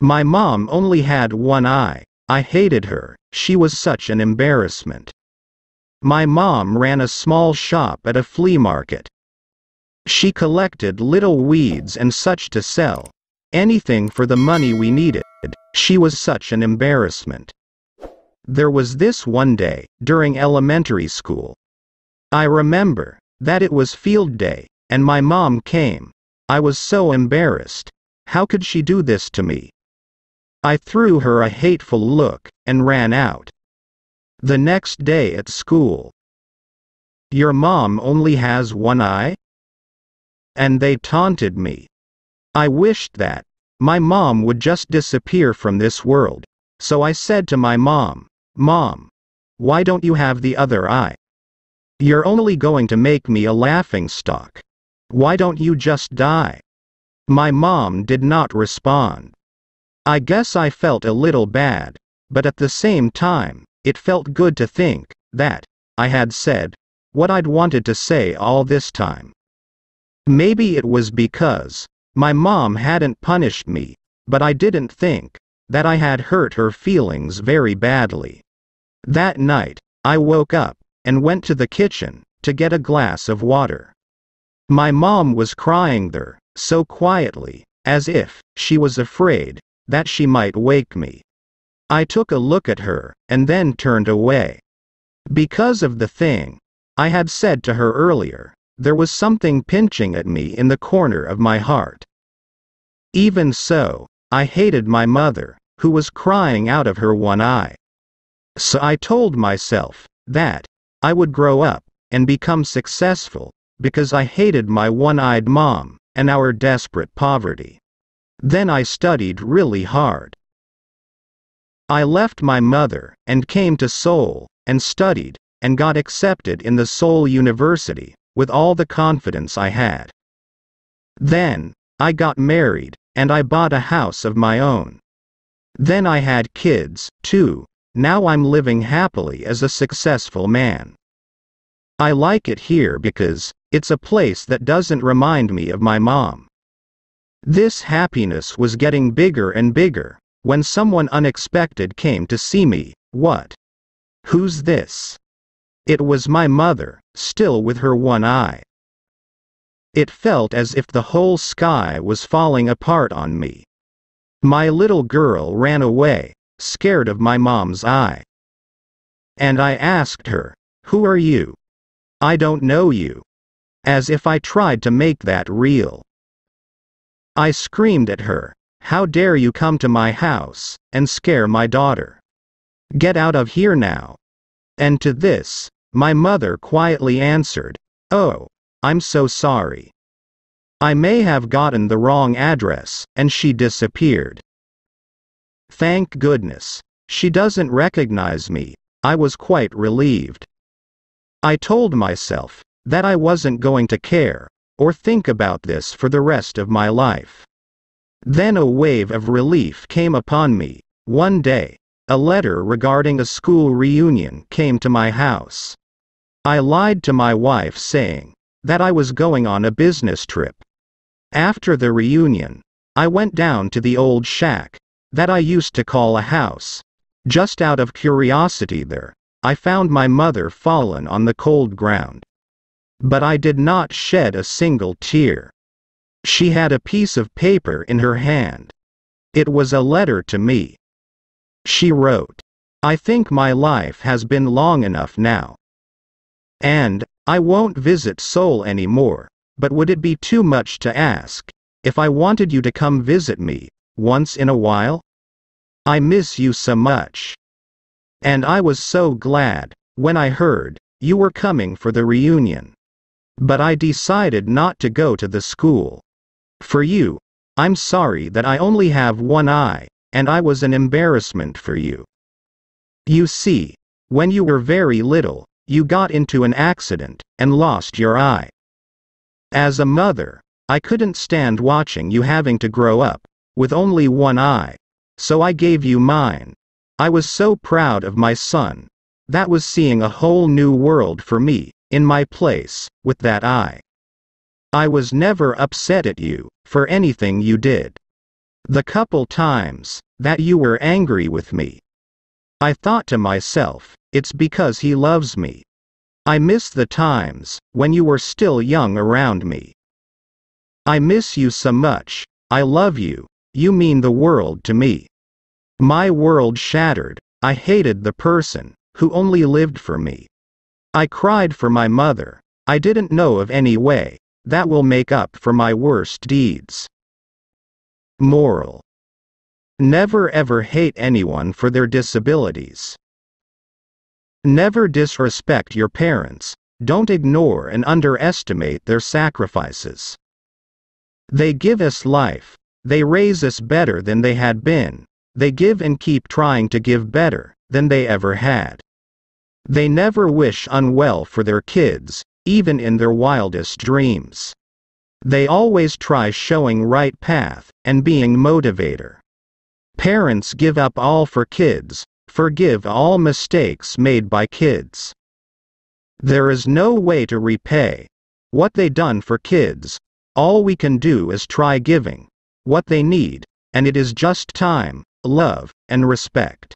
My mom only had one eye. I hated her, she was such an embarrassment. My mom ran a small shop at a flea market. She collected little weeds and such to sell. Anything for the money we needed. She was such an embarrassment. There was this one day, during elementary school. I remember that it was field day, and my mom came. I was so embarrassed. How could she do this to me? I threw her a hateful look, and ran out. The next day at school. "Your mom only has one eye?" And they taunted me. I wished that my mom would just disappear from this world, so I said to my mom, "Mom, why don't you have the other eye? You're only going to make me a laughingstock. Why don't you just die?" My mom did not respond. I guess I felt a little bad, but at the same time, it felt good to think that I had said what I'd wanted to say all this time. Maybe it was because my mom hadn't punished me, but I didn't think that I had hurt her feelings very badly. That night, I woke up and went to the kitchen to get a glass of water. My mom was crying there, so quietly, as if she was afraid that she might wake me. I took a look at her, and then turned away. Because of the thing I had said to her earlier, there was something pinching at me in the corner of my heart. Even so, I hated my mother, who was crying out of her one eye. So I told myself that I would grow up and become successful, because I hated my one-eyed mom and our desperate poverty. Then I studied really hard. I left my mother and came to Seoul and studied and got accepted in the Seoul University with all the confidence I had. Then I got married and I bought a house of my own. Then I had kids, too. Now I'm living happily as a successful man. I like it here because it's a place that doesn't remind me of my mom. This happiness was getting bigger and bigger when someone unexpected came to see me. What? Who's this? It was my mother, still with her one eye. It felt as if the whole sky was falling apart on me. My little girl ran away, scared of my mom's eye. And I asked her, "Who are you? I don't know you." As if I tried to make that real. I screamed at her, "How dare you come to my house and scare my daughter? Get out of here now." And to this, my mother quietly answered, "Oh, I'm so sorry. I may have gotten the wrong address," and she disappeared. Thank goodness. She doesn't recognize me. I was quite relieved. I told myself that I wasn't going to care or think about this for the rest of my life. Then a wave of relief came upon me. One day, a letter regarding a school reunion came to my house. I lied to my wife saying that I was going on a business trip. After the reunion, I went down to the old shack that I used to call a house. Just out of curiosity there, I found my mother fallen on the cold ground. But I did not shed a single tear. She had a piece of paper in her hand. It was a letter to me. She wrote, "I think my life has been long enough now. And I won't visit Seoul anymore, but would it be too much to ask if I wanted you to come visit me once in a while? I miss you so much. And I was so glad when I heard you were coming for the reunion. But I decided not to go to the school. For you, I'm sorry that I only have one eye, and I was an embarrassment for you. You see, when you were very little, you got into an accident and lost your eye. As a mother, I couldn't stand watching you having to grow up with only one eye, so I gave you mine. I was so proud of my son. That was seeing a whole new world for me, in my place, with that eye. I was never upset at you for anything you did. The couple times that you were angry with me, I thought to myself, it's because he loves me. I miss the times when you were still young around me. I miss you so much. I love you. You mean the world to me. My world shattered. I hated the person who only lived for me. I cried for my mother. I didn't know of any way that will make up for my worst deeds. Moral: never ever hate anyone for their disabilities. Never disrespect your parents. Don't ignore and underestimate their sacrifices. They give us life. They raise us better than they had been. They give and keep trying to give better than they ever had. They never wish unwell for their kids, even in their wildest dreams. They always try showing right path and being motivator. Parents give up all for kids, forgive all mistakes made by kids. There is no way to repay what they done for kids. All we can do is try giving what they need, and it is just time, love, and respect.